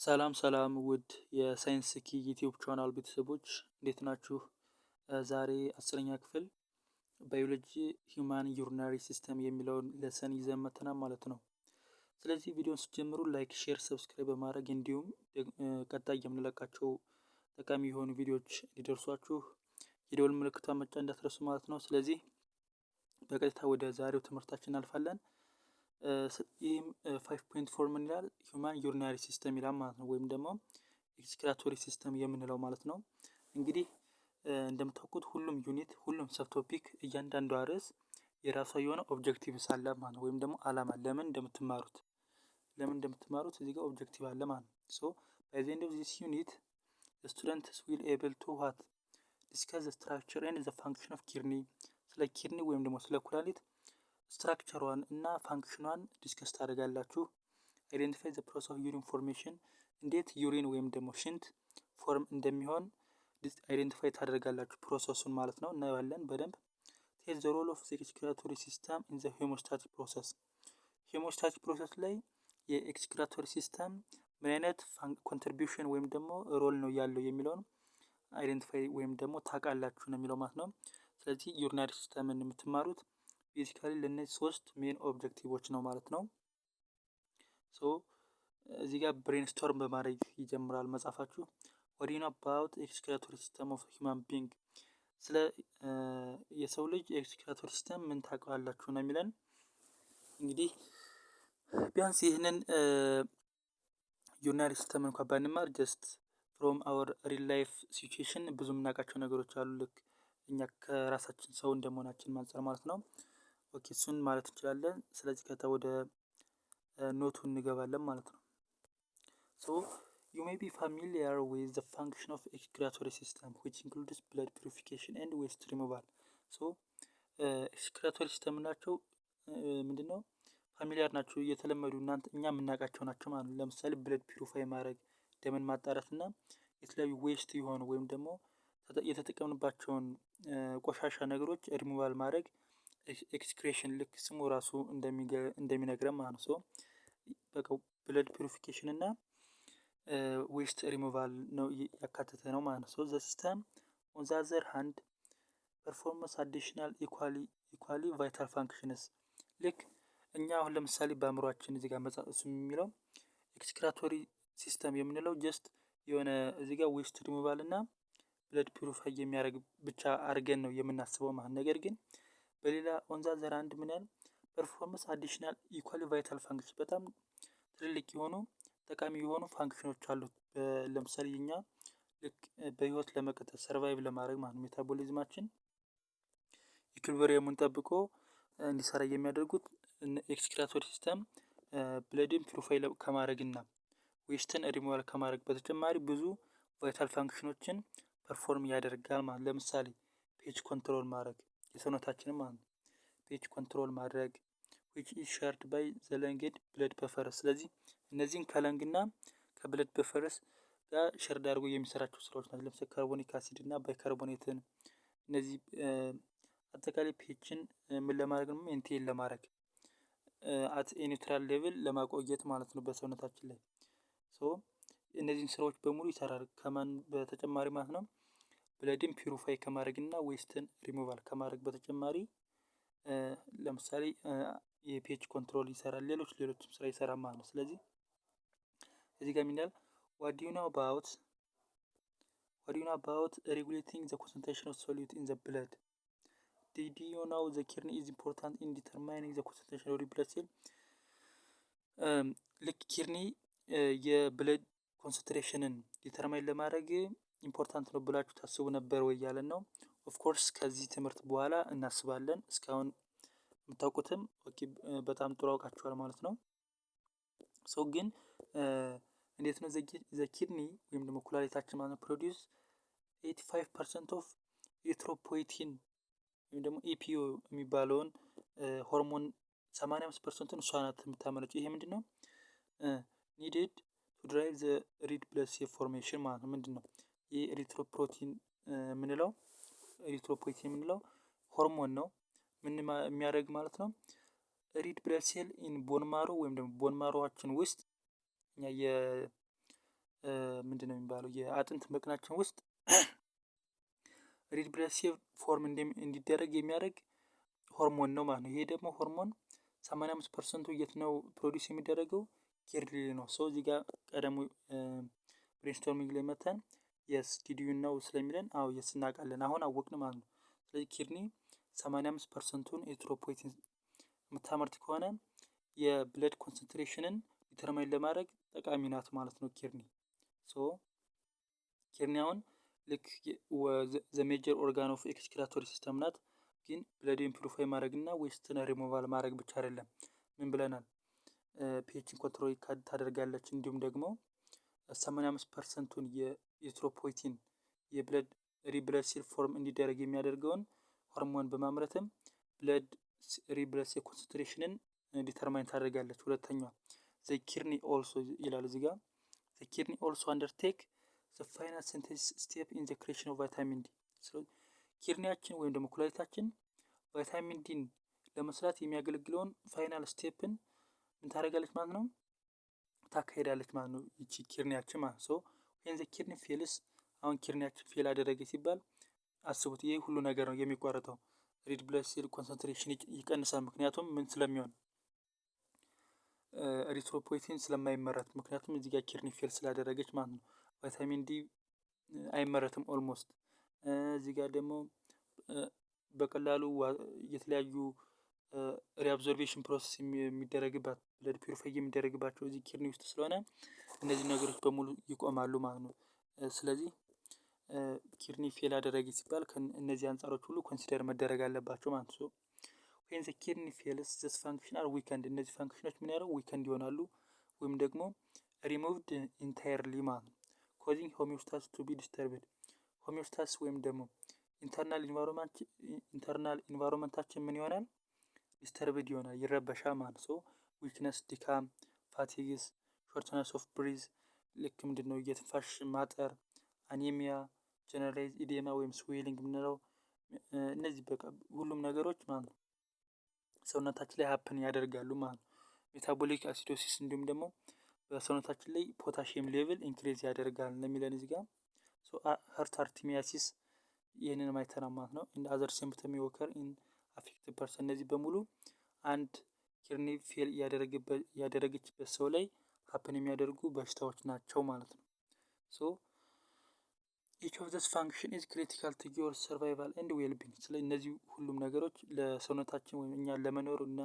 ሰላም ውድ የሳይንስ ኪ ዩቲዩብ ቻናል ቤተሰቦች እንዴት ናችሁ? ዛሬ 10ኛ ክፍል ባዮሎጂ ሂውማን ዩሪናሪ ሲስተም የሚለውን ለሰን ይዘን መጥተናል ማለት ነው። ስለዚህ ቪዲዮን ስትጀምሩ ላይክ፣ ሼር፣ ሰብስክራይብ በማድረግ እንዲሁም ቀጣይ የምንለቃቸው ጠቃሚ የሆኑ ቪዲዮዎች እንዲደርሷችሁ የደወል ምልክቷን መጫን እንዳትረሱ ማለት ነው። ስለዚህ በቀጥታ ወደ ዛሬው ትምህርታችን እናልፋለን። ይህም 5.4 ምን ይላል? ሂውማን ዩሪናሪ ሲስተም ይላል ማለት ነው። ወይም ደግሞ ኤክስክራቶሪ ሲስተም የምንለው ማለት ነው። እንግዲህ እንደምታውቁት ሁሉም ዩኒት፣ ሁሉም ሰብ ቶፒክ፣ እያንዳንዷ ርዕስ የራሷ የሆነ ኦብጀክቲቭስ አለ ማለት ነው። ወይም ደግሞ አላማ ለምን እንደምትማሩት እዚህ ጋር ኦብጀክቲቭ አለ ማለት ነው። ሶ ባይ ዘ ኤንድ ኦፍ ዚስ ዩኒት the students will able to what discuss the structure and the function of kidney። ስለ ኪድኒ ወይም ደግሞ ስለ ኩላሊት ስትራክቸሯን እና ፋንክሽኗን ዲስከስ ታደርጋላችሁ። አይዴንቲፋይ ዘ ፕሮሰስ ኦፍ ዩሪን ፎርሜሽን፣ እንዴት ዩሪን ወይም ደግሞ ሽንት ፎርም እንደሚሆን አይዴንቲፋይ ታደርጋላችሁ፣ ፕሮሰሱን ማለት ነው። እናየዋለን በደንብ። ቴል ዘ ሮል ኦፍ ዘ ኤክስክሪቶሪ ሲስተም ኢን ዘ ሄሞስታቲክ ፕሮሰስ፣ ሄሞስታቲክ ፕሮሰስ ላይ የኤክስክሪቶሪ ሲስተም ምን አይነት ኮንትሪቢዩሽን ወይም ደግሞ ሮል ነው ያለው የሚለውን አይዴንቲፋይ ወይም ደግሞ ታውቃላችሁ ነው የሚለው ማለት ነው። ስለዚህ ዩሪናሪ ሲስተምን የምትማሩት ቤዚካሊ ለእነዚህ ሶስት ሜን ኦብጀክቲቮች ነው ማለት ነው። ሶ እዚህ ጋር ብሬንስቶርም በማድረግ ይጀምራል መጽሐፋችሁ። what do you know about excretory system of human being፣ ስለ የሰው ልጅ ኤክስክሪቶሪ ሲስተም ምን ታውቃላችሁ ነው የሚለን። እንግዲህ ቢያንስ ይህንን ዩሪናሪ ሲስተም እንኳን ባንማር ጀስት ፍሮም አወር ሪል ላይፍ ሲቹዌሽን ብዙ የምናውቃቸው ነገሮች አሉ። ልክ እኛ ከራሳችን ሰው እንደመሆናችን ማንጸር ማለት ነው። ኦኬ እሱን ማለት እንችላለን። ስለዚህ ከታ ወደ ኖቱ እንገባለን ማለት ነው። ሶ you may be familiar with the function of excretory system which includes blood purification and waste removal። ሶ ኤክስክሪቶሪ ሲስተም ናቸው ምንድነው? ፋሚሊያር ናቸው፣ እየተለመዱ እኛ የምናውቃቸው ናቸው ማለት ነው። ለምሳሌ ብለድ ፒሪፋይ ማድረግ፣ ደምን ማጣራት እና የተለያዩ ዌስት የሆኑ ወይም ደግሞ የተጠቀምንባቸውን ቆሻሻ ነገሮች ሪሙቫል ማድረግ ኤክስክሬሽን፣ ልክ ስሙ ራሱ እንደሚነግረን ማለት ነው። በቃ ብለድ ፒሪፊኬሽን እና ዌስት ሪሙቫል ነው ያካተተ ነው ማለት ነው። ሶ ዘ ሲስተም ኦን ዘ አዘር ሃንድ ፐርፎርመንስ አዲሽናል ኢኳሊ ቫይታል ፋንክሽንስ። ልክ እኛ አሁን ለምሳሌ በአእምሯችን እዚህ ጋር መጽሐፍ የሚለው ኤክስክሪቶሪ ሲስተም የምንለው ጀስት የሆነ እዚህ ጋር ዌስት ሪሙቫል እና ብለድ ፒሪፋይ የሚያደርግ ብቻ አድርገን ነው የምናስበው ማለት። ነገር ግን በሌላ ኦን ዘ አዘር ሃንድ ምን ያህል ፐርፎርመንስ አዲሽናል ኢኳሊ ቫይታል ፋንክሽን፣ በጣም ትልልቅ የሆኑ ጠቃሚ የሆኑ ፋንክሽኖች አሉት። ለምሳሌ እኛ ልክ በህይወት ለመቀጠል ሰርቫይቭ ለማድረግ ማለት ሜታቦሊዝማችን ኢኩሊብሪየሙን ጠብቆ እንዲሰራ የሚያደርጉት ኤክስክሪቶሪ ሲስተም ብለድን ፒሪፋይ ከማድረግና ዌስትን ሪሙቫል ከማድረግ በተጨማሪ ብዙ ቫይታል ፋንክሽኖችን ፐርፎርም ያደርጋል ማለት። ለምሳሌ ፔጅ ኮንትሮል ማድረግ የሰውነታችንን ማለት ነው። ፔጅ ኮንትሮል ማድረግ which is shared by the lung and blood vessels። ስለዚህ እነዚህን ከለንግ እና ከብለድ ቬሰልስ ጋር ሸርድ አድርጎ የሚሰራቸው ስራዎች ናቸው። ለምሳሌ ካርቦኒክ አሲድ እና ባይካርቦኔትን፣ እነዚህ አጠቃላይ ፔጅን ምን ለማድረግ ነው? ሜንቴን ለማድረግ አት ኒውትራል ሌቭል ለማቆየት ማለት ነው በሰውነታችን ላይ። ሶ እነዚህን ስራዎች በሙሉ ይሰራል። ከማን በተጨማሪ ማለት ነው? ብለድን ፒሪፋይ ከማድረግ እና ዌስትን ሪሙቫል ከማድረግ በተጨማሪ ለምሳሌ የፔጅ ኮንትሮል ይሰራል፣ ሌሎችም ስራ ይሰራል ማለት ነው። ስለዚህ እዚህ ጋር የሚላል what do you know about regulating the concentration of solute in the blood? Did you know the kidney is important in determining the concentration of red blood cell? ልክ ኪድኒ የብለድ ኮንሰንትሬሽንን ዲተርማይን ለማድረግ ኢምፖርታንት ነው ብላችሁ ታስቡ ነበር ወይ ያለን ነው። ኦፍኮርስ ከዚህ ትምህርት በኋላ እናስባለን። እስካሁን የምታውቁትም ኦኬ በጣም ጥሩ አውቃችኋል ማለት ነው። ሶ ግን እንዴት ነው ዘ ኪድኒ ወይም ደግሞ ኩላሊታችን ማለት ፕሮዲውስ 85% ኦፍ ኤሪትሮፖይቲን ወይም ደግሞ ኢፒኦ የሚባለውን ሆርሞን 85%ን እሷ ናት የምታመነጨው። ይሄ ምንድነው? ኒድድ ቱ ድራይቭ ዘ ሬድ ብለድ ሴል ፎርሜሽን ማለት ነው። ምንድነው? ይህ ኤሪትሮፖይቲን የምንለው ሆርሞን ነው። ምን የሚያደርግ ማለት ነው? ሬድ ብለድ ሴል ኢን ቦን ማሮ ወይም ደግሞ ቦን ማሮዋችን ውስጥ ምንድን ነው የሚባለው የአጥንት መቅናችን ውስጥ ሬድ ብለድ ሴል ፎርም እንዲደረግ የሚያደርግ ሆርሞን ነው ማለት ነው። ይሄ ደግሞ ሆርሞን 85% የት ነው ፕሮዲስ የሚደረገው? ኪድኒ ነው። ሰው እዚህ ጋር ቀደሙ ብሬንስቶርሚንግ ላይ መተን የስ ዲዲዩ ነው ስለሚለን አዎ የስ እናውቃለን፣ አሁን አወቅን ማለት ነው። ስለዚህ ኪድኒ 85%ቱን ኤሪትሮፖይቲን የምታመርት ከሆነ የብለድ ኮንሰንትሬሽንን ዲተርማይን ለማድረግ ጠቃሚ ናት ማለት ነው ኪድኒ። ሶ ኪድኒ አሁን ልክ ዘ ሜጀር ኦርጋን ኦፍ ኤክስክሪቶሪ ሲስተም ናት። ግን ብለድን ፒውሪፋይ ማድረግ እና ዌስትን ሪሞቫል ማድረግ ብቻ አይደለም። ምን ብለናል? ፒኤችን ኮንትሮል ታደርጋለች። እንዲሁም ደግሞ 85%ቱን የኤሪትሮፖይቲን የብለድ ሪብለድ ሴል ፎርም እንዲደረግ የሚያደርገውን ሆርሞን በማምረትም ብለድ ሪብለድ ሴል ኮንሰንትሬሽንን ዲተርማይን ታደርጋለች። ሁለተኛዋ ዘ ኪድኒ ኦልሶ ይላል እዚህ ጋር ዘ ኪድኒ ኦልሶ አንደርቴክ ዘ ፋይናል ሲንቴሲስ ስቴፕ ኢን ዘ ክሬሽን ኦፍ ቫይታሚን ዲ። ኪድኒያችን ወይም ደግሞ ኩላሊታችን ቫይታሚን ዲን ለመስራት የሚያገለግለውን ፋይናል ስቴፕን ምን ታደርጋለች ማለት ነው? ታካሄዳለች ማለት ነው። ይቺ ኪድኒያችን ማለት ነው። ወይን ዘ ኪድኒ ፌልስ፣ አሁን ኪድኒያችን ፌል አደረገ ሲባል አስቡት፣ ይሄ ሁሉ ነገር ነው የሚቋረጠው። ሬድ ብለድ ሴል ኮንሰንትሬሽን ይቀንሳል። ምክንያቱም ምን ስለሚሆን? ኤሪትሮፖይቲን ስለማይመረት። ምክንያቱም እዚህ ጋር ኪድኒ ፌል ስላደረገች ማለት ነው። ቫይታሚን ዲ አይመረትም ኦልሞስት። እዚህ ጋር ደግሞ በቀላሉ የተለያዩ ሪአብዞርቬሽን ፕሮሰስ የሚደረግባት ብለድ ፒውሪፋይ የሚደረግባቸው እዚህ ኪድኒ ውስጥ ስለሆነ እነዚህ ነገሮች በሙሉ ይቆማሉ ማለት ነው። ስለዚህ ኪድኒ ፌል አደረገ ሲባል እነዚህ አንጻሮች ሁሉ ኮንሲደር መደረግ አለባቸው ማለት ነው። ዌን ዘ ኪድኒ ፌልስ ዘስ ፋንክሽን አር ዊከንድ፣ እነዚህ ፋንክሽኖች ምን ያደርጉ ዊከንድ ይሆናሉ ወይም ደግሞ ሪሙቭድ ኢንታየርሊ ማለት ነው። ኮዚንግ ሆሚዮስታሲስ ቱ ቢ ዲስተርብድ፣ ሆሚዮስታሲስ ወይም ደግሞ ኢንተርናል ኢንቫይሮንመንታችን ምን ይሆናል? ዲስተርብድ ይሆናል፣ ይረበሻል ማለት ነው። ዊክነስ፣ ድካም፣ ፋቲግስ፣ ሾርትነስ ኦፍ ብሪዝ፣ ልክ ምንድን ነው የትንፋሽ ማጠር፣ አኒሚያ፣ ጀነራላይዝ ኢዴማ ወይም ስዌሊንግ የምንለው እነዚህ በቃ ሁሉም ነገሮች ማለት ነው ሰውነታችን ላይ ሀፕን ያደርጋሉ ማለት ነው። ሜታቦሊክ አሲዶሲስ እንዲሁም ደግሞ በሰውነታችን ላይ ፖታሽየም ሌቭል ኢንክሪዝ ያደርጋል እንደሚለን እዚህ ጋር። ሀርት አርቲሚያሲስ ይህንን ማይተና ማለት ነው። ኢን አዘር ሲምፕተም ኦከር ኢን አፌክትድ ፐርሰን፣ እነዚህ በሙሉ አንድ ኪድኒ ፌል ያደረገችበት ሰው ላይ ሀፕን የሚያደርጉ በሽታዎች ናቸው ማለት ነው። ሶ ኢች ኦፍ ዘስ ፋንክሽን ኢዝ ክሪቲካል ቱ ዮር ሰርቫይቫል ኤንድ ዌልቢንግ። ስለ እነዚህ ሁሉም ነገሮች ለሰውነታችን ወይም እኛን ለመኖር እና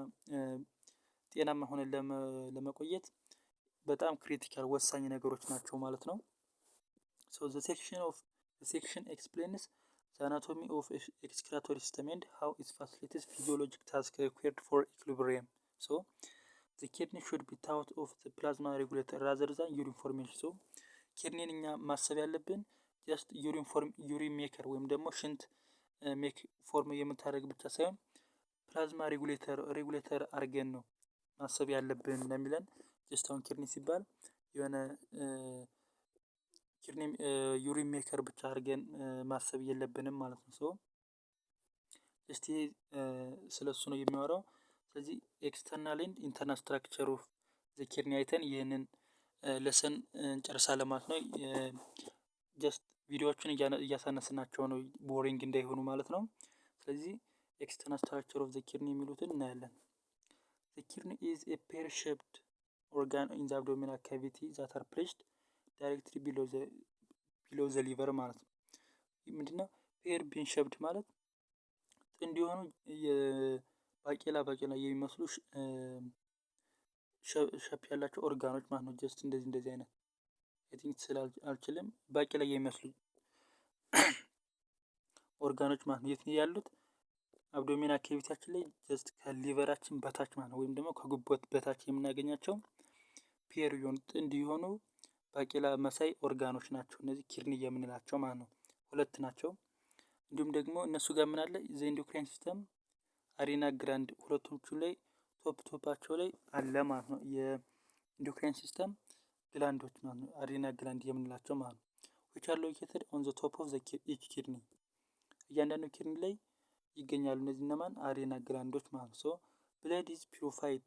ጤናማ ሆነን ለመቆየት በጣም ክሪቲካል ወሳኝ ነገሮች ናቸው ማለት ነው። ሶ ዘ ሴክሽን ኤክስፕሌንስ ዘ አናቶሚ ኦፍ ኤክስክሪቶሪ ሲስተም ኤንድ ሃው ኢት ፋሲሊቴትስ ፊዚዮሎጂክ ታስክ ሪኳየርድ ፎር ኢኩሊብሪየም። ሶ ዘ ኪድኒ ሹድ ቢ ታውት ኦፍ ዘ ፕላዝማ ሬጉሌተር ራዘር ዛን ዩሪን ፎርሜሽን። ሶ ኪድኒን እኛ ማሰብ ያለብን ጀስት ዩሪን ሜከር ወይም ደግሞ ሽንት ሜክ ፎርም የምታደርግ ብቻ ሳይሆን ፕላዝማ ሬጉሌተር አድርገን ነው ማሰብ ያለብን እንደሚለን። ጀስት አሁን ኪድኒ ሲባል የሆነ ኪድኒ ዩሪን ሜከር ብቻ አድርገን ማሰብ የለብንም ማለት ነው። ሶ እስቲ ስለሱ ነው የሚያወራው። ስለዚህ ኤክስተርናል ኤንድ ኢንተርናል ስትራክቸር ኦፍ ዘ ኪድኒ አይተን ይህንን ለሰን እንጨርሳለን ማለት ነው። ጀስት ቪዲዮዎችን እያሳነስናቸው ነው ቦሪንግ እንዳይሆኑ ማለት ነው። ስለዚህ ኤክስተርናል ስትራክቸር ኦፍ ዘ ኪድኒ የሚሉትን እናያለን። ዘ ኪድኒ ኢዝ ኤ ፔር ሼፕድ ኦርጋን ኢን ዘ አብዶሚናል ካቪቲ ዛት አር ፕሌስድ ዳይሬክትሊ ቢሎ ዘ ሊቨር ማለት ነው። ምንድነው ፔር ቢን ሼፕድ ማለት? ጥንድ የሆኑ ባቄላ የሚመስሉ ሸፕ ያላቸው ኦርጋኖች ማለት ነው። ጀስት እንደዚህ አይነት ቲንክ አልችልም። ባቄላ የሚመስሉ ኦርጋኖች ማለት ነው። የት ነው ያሉት? አብዶሚናል ካቪቲያችን ላይ ጀስት ከሊቨራችን በታች ማለት ነው። ወይም ደግሞ ከጉበት በታች የምናገኛቸው ፔር የሆኑ ጥንድ የሆኑ ባቄላ መሳይ ኦርጋኖች ናቸው። እነዚህ ኪድኒ የምንላቸው ማለት ነው። ሁለት ናቸው። እንዲሁም ደግሞ እነሱ ጋር ምን አለ? ዘ ኢንዶክራይን ሲስተም አሪና ግራንድ ሁለቶቹ ላይ ቶፓቸው ላይ አለ ማለት ነው። የኢንዶክራይን ሲስተም ግላንዶች ማለት ነው። አሪና ግላንድ የምንላቸው ማለት ነው። which are located on the top of the each kidney እያንዳንዱ ኪድኒ ላይ ይገኛሉ። እነዚህ እነማን? አሪና ግላንዶች ማለት ነው። ብለድ ኢዝ ፒውሪፋይድ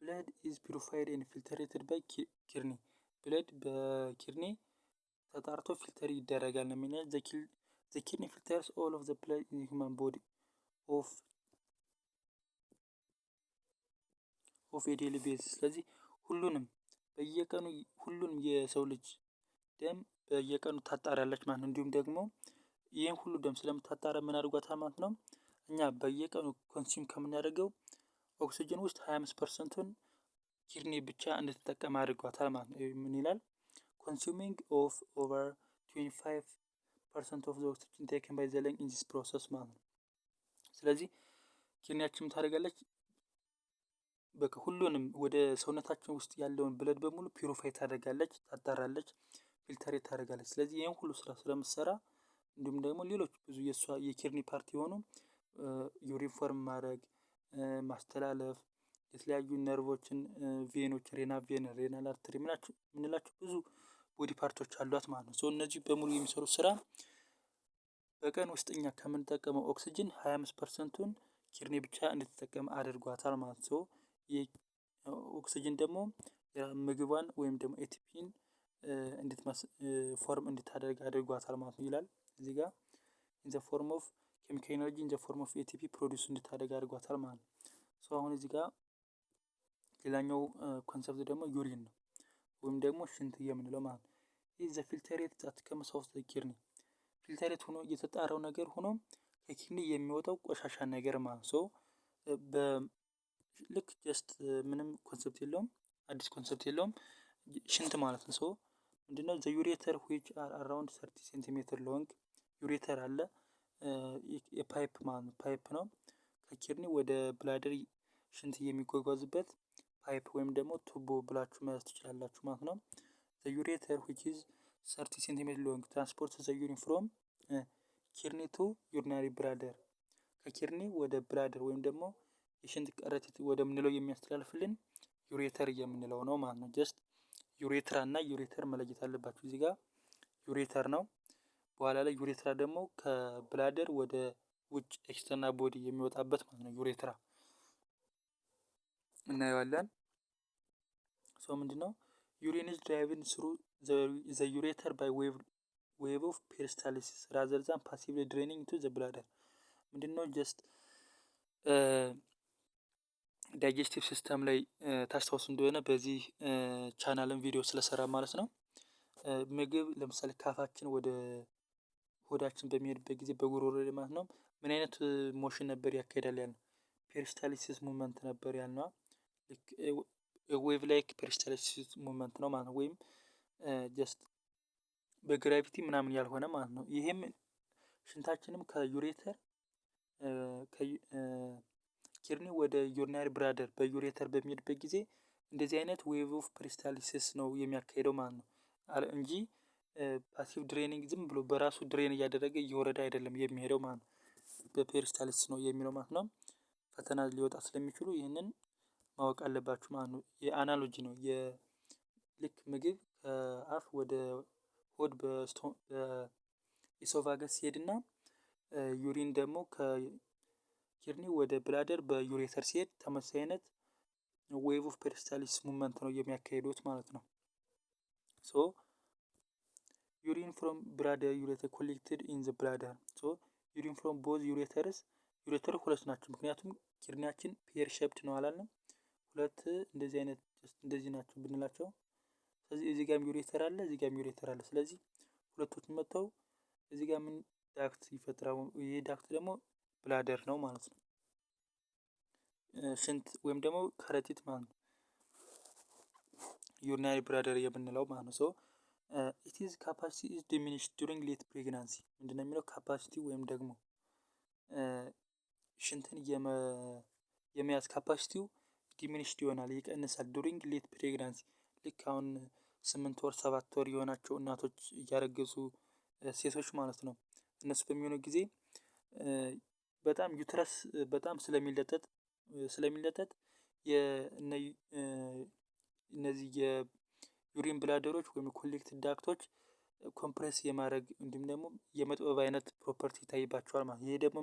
ብለድ ኢዝ ፒሪፋይድ ኤንድ ፊልተሬትድ ባይ ኪድኒ። ብለድ በኪድኒ ተጣርቶ ፊልተር ይደረጋል ነው የሚለው። ዘ ኪድኒ ፊልተርስ ኦል ኦፍ ዘ ብለድ ኢን ሂውማን ቦዲ ኦፍ ኤ ዴይሊ ቤዚስ። ስለዚህ በየቀኑ ሁሉንም የሰው ልጅ ደም በየቀኑ ታጣራለች ማለት ነው። እንዲሁም ደግሞ ይህን ሁሉ ደም ስለምታጣራ ምን አድርጓታል ማለት ነው? እኛ በየቀኑ ኮንሱም ከምናደርገው ኦክሲጅን ውስጥ 25%ን ኪድኒ ብቻ እንድትጠቀም አድርጓታል ማለት ነው። ምን ይላል? ኮንሱሚንግ ኦፍ ኦቨር 25% ኦፍ ዘ ኦክሲጅን ቴክን ባይ ዘ ለንግ ኢን ዚስ ፕሮሰስ ማለት ነው። ስለዚህ ኪድኒያችን ታደርጋለች በቃ ሁሉንም ወደ ሰውነታችን ውስጥ ያለውን ብለድ በሙሉ ፒሪፋይ ታደርጋለች፣ ታጣራለች፣ ፊልተሬት ታደርጋለች። ስለዚህ ይህን ሁሉ ስራ ስለምትሰራ እንዲሁም ደግሞ ሌሎች ብዙ የእሷ የኪድኒ ፓርቲ የሆኑ ዩሪን ፎርም ማድረግ፣ ማስተላለፍ፣ የተለያዩ ነርቮችን፣ ቬኖች፣ ሬናል አርተሪ የምንላቸው ብዙ ቦዲ ፓርቶች አሏት ማለት ነው። እነዚህ በሙሉ የሚሰሩት ስራ በቀን ውስጥ እኛ ከምንጠቀመው ኦክሲጅን 25%ን ኪድኒ ብቻ እንድትጠቀም አድርጓታል ማለት ነው። ኦክሲጅን ደግሞ ምግቧን ወይም ደግሞ ኤቲፒን ፎርም እንድታደርግ አድርጓታል ማለት ነው ይላል እዚህ ጋር ኢን ዘ ፎርም ኦፍ ኬሚካል ኤነርጂ ኢን ዘ ፎርም ኦፍ ኤቲፒ ፕሮዲውስ እንድታደርግ አድርጓታል ማለት ነው። አሁን እዚህ ጋር ሌላኛው ኮንሰፕት ደግሞ ዩሪን ነው ወይም ደግሞ ሽንት የምንለው ማለት ነው። ይህ ዘ ፊልተሬት ዛት ከምስ አውት ዘ ኪድኒ ፊልተሬት ሆኖ የተጣራው ነገር ሆኖ ከኪድኒ የሚወጣው ቆሻሻ ነገር ማለት ነው። ልክ ጀስት ምንም ኮንሰፕት የለውም፣ አዲስ ኮንሰፕት የለውም። ሽንት ማለት ነው። ምንድነው? ዘ ዩሬተር ዊች አር አራውንድ 30 ሴንቲሜትር ሎንግ ዩሬተር አለ። የፓይፕ ማለት ነው፣ ፓይፕ ነው ከኪድኒ ወደ ብላደር ሽንት የሚጓጓዝበት ፓይፕ ወይም ደግሞ ቱቦ ብላችሁ መያዝ ትችላላችሁ ማለት ነው። ዘ ዩሬተር ዊች ኢዝ 30 ሴንቲሜትር ሎንግ ትራንስፖርት ዘ ዩሪን ፍሮም ኪድኒ ቱ ዩሪናሪ ብላደር ከኪድኒ ወደ ብላደር ወይም ደግሞ የሽንት ከረጢት ወደምንለው የሚያስተላልፍልን ዩሬተር የምንለው ነው ማለት ነው። ጀስት ዩሬትራ እና ዩሬተር መለየት አለባችሁ። እዚህ ጋር ዩሬተር ነው። በኋላ ላይ ዩሬትራ ደግሞ ከብላደር ወደ ውጭ ኤክስተርናል ቦዲ የሚወጣበት ማለት ነው። ዩሬትራ እናየዋለን። ምንድነው? ዩሪን ኢዝ ድራይቭን ስሩ ዘ ዩሬተር ባይ ዌቭ ኦፍ ፔሪስታልሲስ ራዘር ዛን ፓሲቭሊ ድሬኒንግ ቱ ዘ ብላደር። ምንድነው? ጀስት ዳይጀስቲቭ ሲስተም ላይ ታስታውሱ እንደሆነ በዚህ ቻናልን ቪዲዮ ስለሰራ ማለት ነው። ምግብ ለምሳሌ ካፋችን ወደ ሆዳችን በሚሄድበት ጊዜ በጉሮሮ ላይ ማለት ነው ምን አይነት ሞሽን ነበር ያካሄዳል ያልነው? ፔሪስታሊሲስ ሙቭመንት ነበር ያልነው። ዌቭ ላይክ ፔሪስታሊሲስ ሙቭመንት ነው ማለት ነው። ወይም ጀስት በግራቪቲ ምናምን ያልሆነ ማለት ነው። ይሄም ሽንታችንም ከዩሬተር ኪድኒ ወደ ዩሪናሪ ብላደር በዩሬተር በሚሄድበት ጊዜ እንደዚህ አይነት ዌቭ ኦፍ ፔሪስታሊሲስ ነው የሚያካሄደው ማለት ነው እንጂ ፓሲቭ ድሬኒንግ ዝም ብሎ በራሱ ድሬን እያደረገ እየወረደ አይደለም የሚሄደው ማለት ነው። በፔሪስታሊሲስ ነው የሚለው ማለት ነው። ፈተና ሊወጣ ስለሚችሉ ይህንን ማወቅ አለባችሁ ማለት ነው። የአናሎጂ ነው። ልክ ምግብ ከአፍ ወደ ሆድ በኢሶፋገስ ሲሄድና ዩሪን ደግሞ ከኪድኒ ወደ ብላደር በዩሬተር ሲሄድ ተመሳሳይ አይነት ዌቭ ኦፍ ፔሪስታሊሲስ ሙቭመንት ነው የሚያካሂዱት ማለት ነው። ዩሪን ፍሮም ብላደር ዩሬተር ኮሌክትድ ኢን ዘ ብላደር ዩሪን ፍሮም ቦዝ ዩሬተርስ ዩሬተር ሁለት ናቸው። ምክንያቱም ኪድኒያችን ፔር ሼፕድ ነው አላለም? ሁለት እንደዚህ አይነት እንደዚህ ናቸው ብንላቸው፣ ስለዚህ እዚህ ጋርም ዩሬተር አለ፣ እዚህ ጋርም ዩሬተር አለ። ስለዚህ ሁለቶቹም መጥተው እዚህ ጋር ምን ዳክት ይፈጥራሉ። ይሄ ዳክት ደግሞ ብላደር ነው ማለት ነው። ሽንት ወይም ደግሞ ከረጢት ማለት ነው። ዩሪናሪ ብላደር የምንለው ማለት ነው። ኢት ኢዝ ካፓሲቲ ኢዝ ዲሚኒሽድ ዱሪንግ ሌት ፕሬግናንሲ። ምንድነው የሚለው? ካፓሲቲ ወይም ደግሞ ሽንትን የመያዝ ካፓሲቲው ዲሚኒሽድ ይሆናል፣ ይቀንሳል። ዱሪንግ ሌት ፕሬግናንሲ ልክ አሁን 8 ወር 7 ወር የሆናቸው እናቶች እያረገዙ ሴቶች ማለት ነው። እነሱ በሚሆኑ ጊዜ በጣም ዩትረስ በጣም ስለሚለጠጥ እነዚህ የዩሪን ብላደሮች ወይም ኮሌክትድ ዳክቶች ኮምፕሬስ የማድረግ እንዲሁም ደግሞ የመጥበብ አይነት ፕሮፐርቲ ይታይባቸዋል ማለት ነው። ይሄ ደግሞ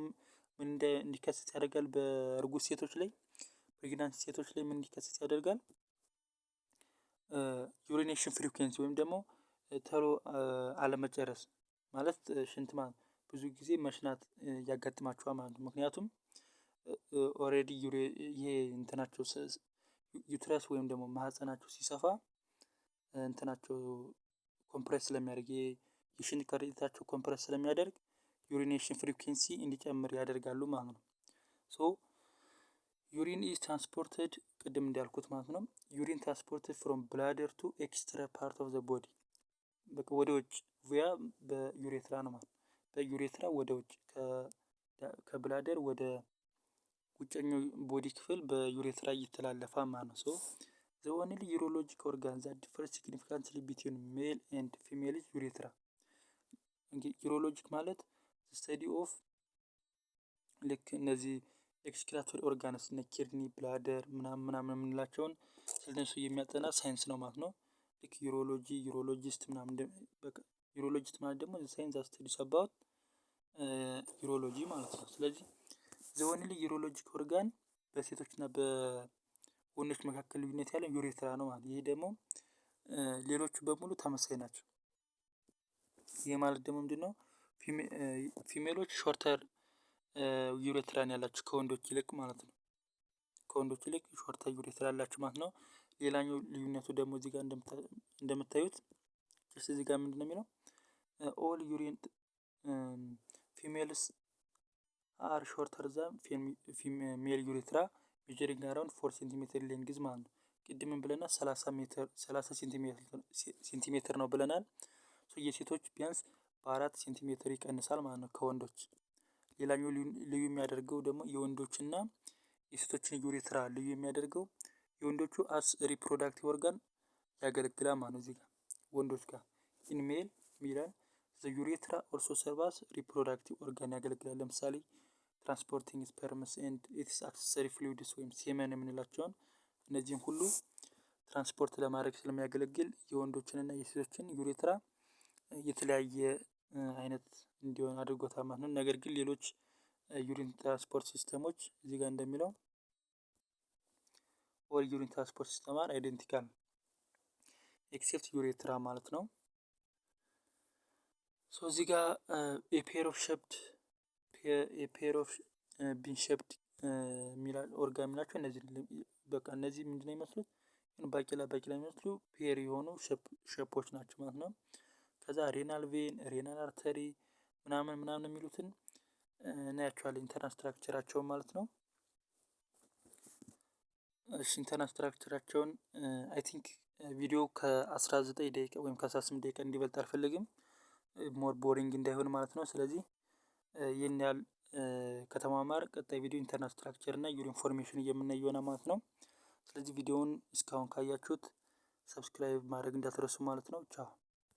ምን እንዲከሰት ያደርጋል? በእርጉዝ ሴቶች ላይ ፕሬግናንሲ ሴቶች ላይ ምን እንዲከሰት ያደርጋል? ዩሪኔሽን ፍሪኩዌንሲ ወይም ደግሞ ቶሎ አለመጨረስ ማለት ሽንት ማለት ብዙ ጊዜ መሽናት ያጋጥማቸዋል ማለት ነው። ምክንያቱም ኦልሬዲ ይሄ እንትናቸው ዩትረስ ወይም ደግሞ ማህፀናቸው ሲሰፋ እንትናቸው ኮምፕረስ ስለሚያደርግ የሽንት ከረጢታቸው ኮምፕረስ ስለሚያደርግ ዩሪኔሽን ፍሪኩዌንሲ እንዲጨምር ያደርጋሉ ማለት ነው። ሶ ዩሪን ኢዝ ትራንስፖርትድ ቅድም እንዳልኩት ማለት ነው። ዩሪን ትራንስፖርትድ ፍሮም ብላደር ቱ ኤክስትራ ፓርት ኦፍ ዘ ቦዲ በቃ ወደ ውጭ ቪያ በዩሬትራ ነው ማለት ነው። በዩሬትራ ወደ ውጭ ከብላደር ወደ ውጨኛው ቦዲ ክፍል በዩሬትራ ይተላለፋል ማለት ነው። ሶ ዘ ኦንሊ ዩሮሎጂክ ኦርጋን ዛት ዲፈርስ ሲግኒፊካንትሊ ቢትዊን ሜል ኤንድ ፊሜል ኢዝ ዩሬትራ። እንግዲህ ዩሮሎጂክ ማለት ስተዲ ኦፍ ልክ እነዚህ ኤክስክሪቶሪ ኦርጋንስ እነ ኪድኒ ብላደር ምናምን የምንላቸውን ስለነሱ የሚያጠና ሳይንስ ነው ማለት ነው። ልክ ዩሮሎጂ ዩሮሎጂስት ምናምን በቃ ዩሮሎጂስት ማለት ደግሞ ሳይንስ ስተዲስ አባውት ዩሮሎጂ ማለት ነው። ስለዚህ ዘ ኦንሊ ዩሮሎጂክ ኦርጋን በሴቶችና በወንዶች መካከል ልዩነት ያለው ዩሬትራ ነው ማለት ነው። ይሄ ደግሞ ሌሎቹ በሙሉ ተመሳሳይ ናቸው። ይሄ ማለት ደግሞ ምንድነው? ፊሜሎች ሾርተር ዩሬትራን ያላቸው ከወንዶች ይልቅ ማለት ነው። ከወንዶች ይልቅ ሾርተር ዩሬትራ ያላቸው ማለት ነው። ሌላኛው ልዩነቱ ደግሞ እዚህ ጋር እንደምታዩት እዚህ ጋር ምንድነው የሚለው? ኦል ዩሪን ፊሜልስ አር ሾርተር ዛን ሜል ዩሬትራ ሜጀሪንግ አራውንድ 4 ሴንቲሜትር ሌንግዝ ማለት ነው። ቅድምን ብለናል 30 ሴንቲሜትር ነው ብለናል። የሴቶች ቢያንስ በ4 ሴንቲሜትር ይቀንሳል ማለት ነው ከወንዶች። ሌላኛው ልዩ የሚያደርገው ደግሞ የወንዶችና የሴቶችን ዩሬትራ ልዩ የሚያደርገው የወንዶቹ አስ ሪፕሮዳክቲቭ ኦርጋን ያገለግላል ማለት ነው። እዚህ ጋር ወንዶች ጋር ኢን ሜል ሚላል ዘ ዩሬትራ ኦልሶ ሰርቫስ ሪፕሮዳክቲቭ ኦርጋን ያገለግላል። ለምሳሌ ትራንስፖርቲንግ ስፐርምስ ኤንድ ኢትስ አክሰሰሪ ፍሉይድስ ወይም ሴመን የምንላቸውን እነዚህም ሁሉ ትራንስፖርት ለማድረግ ስለሚያገለግል የወንዶችንና የሴቶችን ዩሬትራ የተለያየ አይነት እንዲሆን አድርጎታል ማለት ነው። ነገር ግን ሌሎች ዩሪን ትራንስፖርት ሲስተሞች እዚህ ጋር እንደሚለው ኦል ዩሪን ትራንስፖርት ሲስተም አር አይደንቲካል ኤክሴፕት ዩሬትራ ማለት ነው። ሶ እዚህ ጋር ኤፔር ኦፍ ቢን ሼፕድ ሚላል ኦርጋን የሚላቸው እነዚህ በቃ እነዚህ ምንድነው የሚመስሉት? ባቄላ የሚመስሉ ፔር የሆኑ ሼፖች ናቸው ማለት ነው። ከዛ ሬናል ቬን ሬናል አርተሪ ምናምን የሚሉትን እናያቸዋለን ኢንተርናል ስትራክቸራቸውን ማለት ነው። እሺ ኢንተርናል ስትራክቸራቸውን አይ ቲንክ ቪዲዮ ከ19 ደቂቃ ወይም ከ18 ደቂቃ እንዲበልጥ አልፈልግም ሞር ቦሪንግ እንዳይሆን ማለት ነው። ስለዚህ ይህን ያህል ከተማማር ቀጣይ ቪዲዮ ኢንተርናል ስትራክቸር እና ዩሪን ፎርሜሽን የምናይ ይሆናል ማለት ነው። ስለዚህ ቪዲዮውን እስካሁን ካያችሁት ሰብስክራይብ ማድረግ እንዳትረሱ ማለት ነው። ቻው